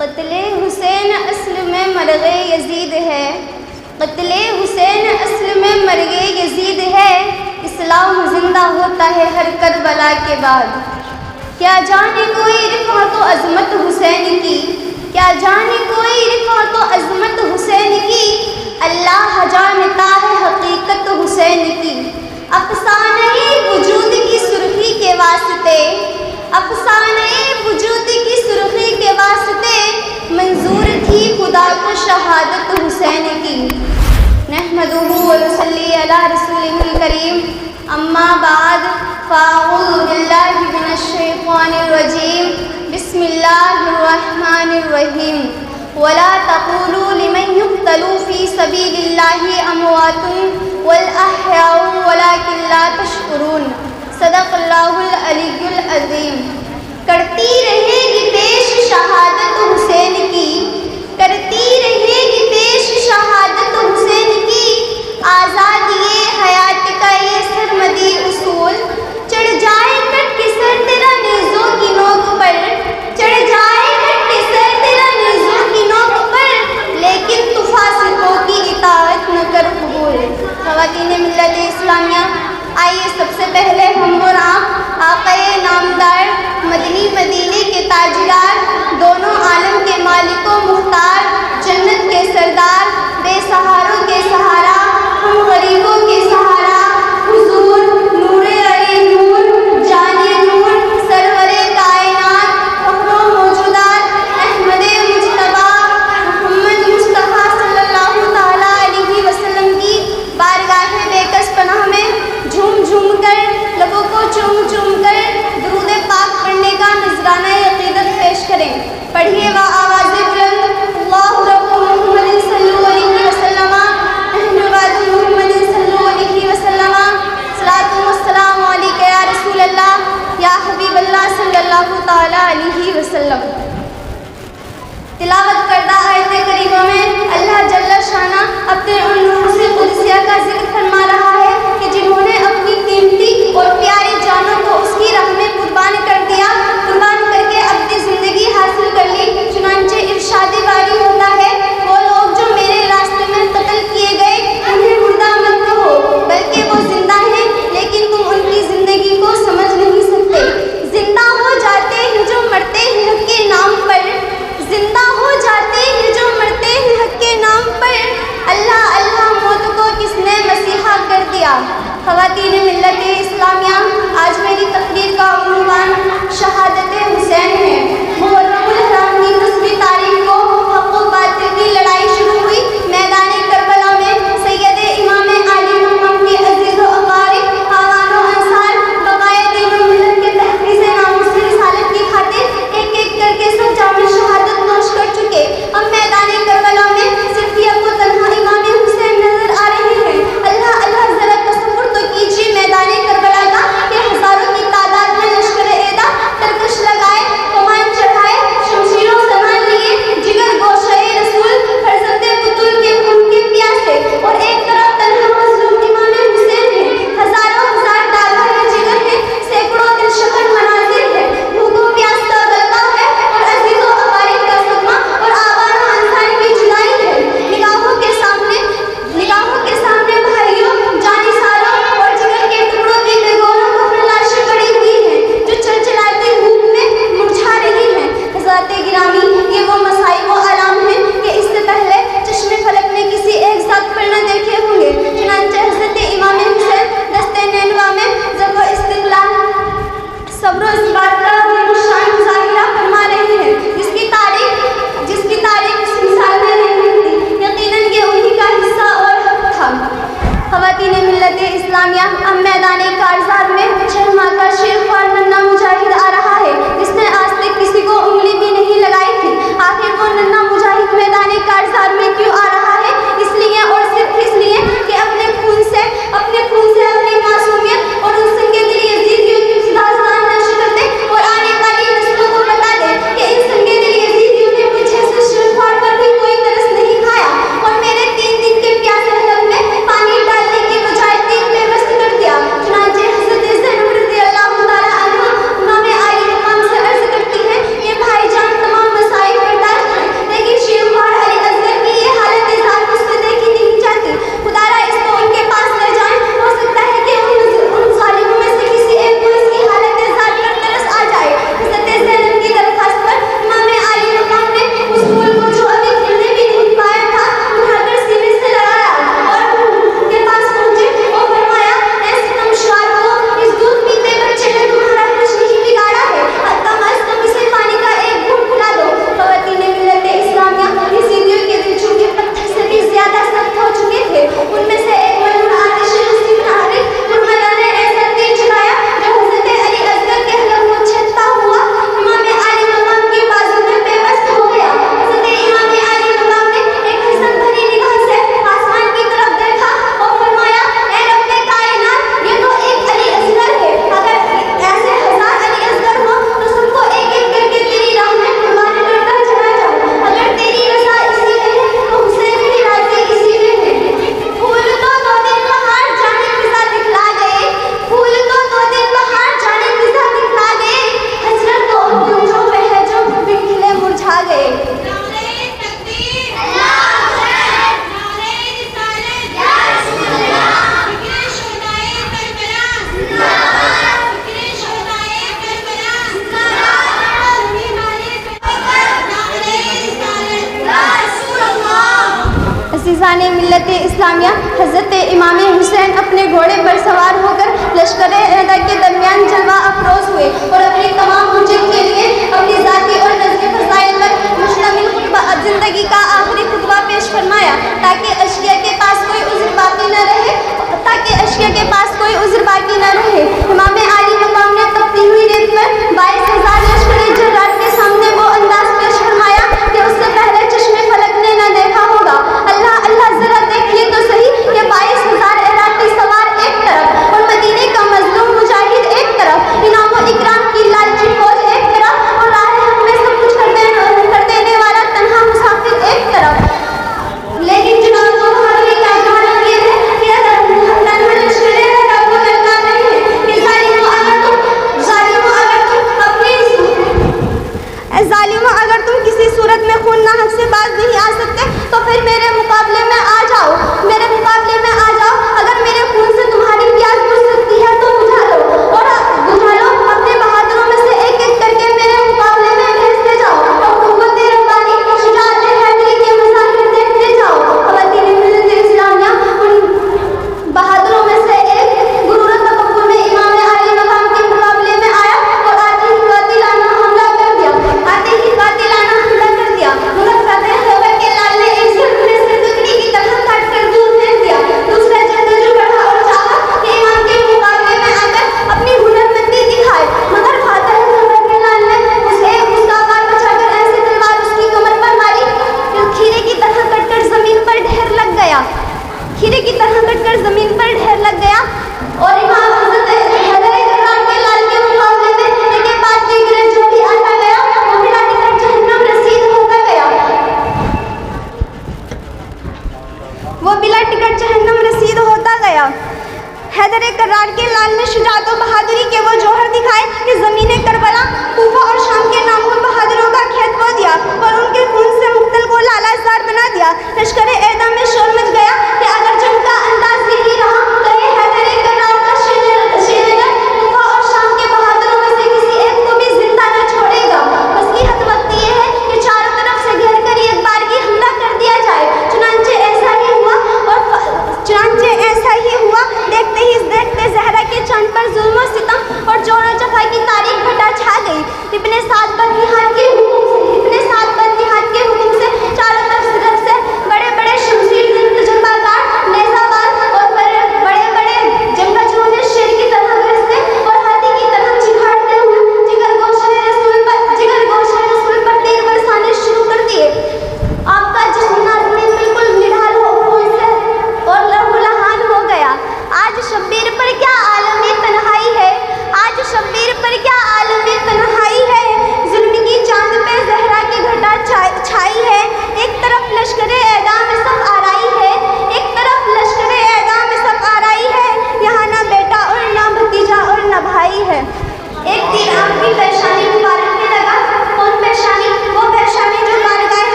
क़त्ले हुसैन असल में मरगे यजीद है, क़त्ले हुसैन असल में मरगे यजीद है, इस्लाम जिंदा होता है हर करबला के बाद। क्या जाने कोई रिफ़अत व अज़मत हुसैन की, क्या जाने कोई रिफ़अत व अज़मत हुसैन की, अल्लाह जानता है हकीकत हुसैन की। अफ़साने वजूद की सुर्खी के वास्ते, अफ़साने वजूद की सुर्खी के वास्ते मंजूर थी खुदा को शहादत हुसैन की। नहमदुहु व नसल्ली अला रसूलिहिल करीम, अम्मा बाद फ़अऊज़ु बिल्लाहि मिनश शैतानिर रजीम, बिस्मिल्लाहिर रहमानिर रहीम। वला तक़ूलू लिमन युक़्तलू फ़ी सबीलिल्लाहि अमवातुन वल अहयाउ वलाकिन ला तशकुरून। सदक़ल्लाहुल अलियुल अज़ीम। करती रहेगी पेश शहादत हुसैन की, करती रहेगी पेश शहादत हुसैन की, आज़ादी हयात का ये सरमदी उसूल। चढ़ जाए कट के सर तेरा नेज़ों की नोक पर, चढ़ जाए कट के सर तेरा नेज़ों की नोक पर, लेकिन तू फासिकों की इताअत न कर कबूल। ख़वातीन मिल्लत इस्लामिया, आइए सबसे पहले हम और आप आक़ाए नामदार मदनी मदीने के ताजदार, दोनों आलम के मालिको मुख्तार, जन्नत के सरदार, बेसहारों के सहारा, हम गरीबों के सहारा, हुजूर नूरे अली नूर, जाने नूर, सरवरे कायनात, फख्रो मौजूदात, अहमदे मुज्तबा मोहम्मद मुस्तफ़ा सल्लल्लाहु तआला अलैहि वसल्लम की बारगाह बेकस पनाह में झूम झूम कर, लबों को चूम चूम कर दुरूद पाक पढ़ने का नजराना अक़ीदत पेश करें। पढ़िए व आवाज़े बुलंद, अल्लाहु रब्बु मुहम्मदिन सल्लल्लाहु अलैहि वसल्लम, अहले वादु मुहम्मदिन सल्लल्लाहु अलैहि वसल्लम, सलातु व सलामु अलैका या रसूल अल्लाह या हबीब अल्लाह सल्लल्लाहु तआला अलैहि वसल्लम। तिलावत करदा आयत करीमा में अल्लाह जल्ल शाना अपने उन नूर से कुदसिया का जिक्र फरमा रहा है कि जिन्होंने अपनी कीमती और प्यारी जानों को उसकी राह में कुर्बान कर दिया, कुर्बान करके अपनी ज़िंदगी हासिल कर ली। चुनांचे इरशादी वारी होता है, वो लोग जो मेरे रास्ते में कत्ल किए गए उन्हें मुर्दा मत कहो, बल्कि वो जिंदा हैं, लेकिन तुम उनकी ज़िंदगी को समझ नहीं सकते। जिंदा हो जाते हैं जो मरते हैं हक के नाम पर, जिंदा हो जाते हैं जो मरते हैं हक के नाम पर। अल्लाह अल्लाह मौत को किसने मसीहा कर मिल्लत इस्लामिया हज़रत इमाम हुसैन अपने घोड़े पर सवार होकर लश्कर के दरमियान जलवा अफरोज़ हुए और अपनी तमाम हुज्जत के लिए अपनी ज़ाती और नज़री फज़ाइल पर मुश्तमिल खुतबा ज़िंदगी का आखिरी खुतबा पेश फरमाया ताकि अशिया के पास कोई उज़्र बाकी न रहे इमाम आली मकाम ने तपती हुई रेत में 22,000 लश्कर जर्रार के सामने वो अंदाज पेश फरमाया कि उससे पहले चश्मे फलक ने न देखा होगा। अल्लाह अल्लाह जरा देखिए तो सही कि 22,000 इराकी सवार एक तरफ और मदीने का मजलूम मुजाहिद एक तरफ, इनाम और इकराम की लालची फौज एक तरफ और राह हक में सब कुछ कर देने वाला तन्हा मुसाफिर एक तरफ। लेकिन जनाब वो हमारे क्या जवान ये है कि तन्हा लश्कर का वो लड़का नहीं है कि ज़ालिमों अगर तुम किसी सूरत में खून ना हक से बाज नहीं आ सकते तो फिर मेरे मुकाबले में आ जाओ, अगर मेरे खून से तुम्हारी प्यास बुझ सकती है तो बुझा लो अपने बहादुरों में से एक एक करके मेरे मुकाबले में भेजते जाओ और कुव्वत रब्बानी शुजाअत हैदरी के मज़ाहिर देखते जाओ। ख़वातीन मिल्लत इस्लामिया उन बहादुरों में से एक गुरूर तफक्कुर में इमाम आली मकाम के मुकाबले में आया और आते ही कातिलाना हमला कर दिया। मगर फतेह खैबर के लाल ने एक ज़र्ब में से लकड़ी की तरह काट कर दूर फेंक दिया। दूसरा जंगजू बढ़ा और चाहा कि इमाम के मुकाबले में आकर अपनी हुनरमंदी दिखाए, मगर फतेह खैबर के लाल ने उसका आकार बचाकर ऐसे तलवार उसकी कमर पर मारी कि खीरे की तरह कटकर जमीन पर ढेर लग गया और इमाम हज़रत हैदर करार के लाल के मुकाबले में एक बात की गिरे जो भी आता गया वो बिला टिकट जहन्नम रसीद होता गया। हैदर करार के लाल ने शुजाअत और बहादुरी के वो जौहर दिखाए कि ज़मीने करबला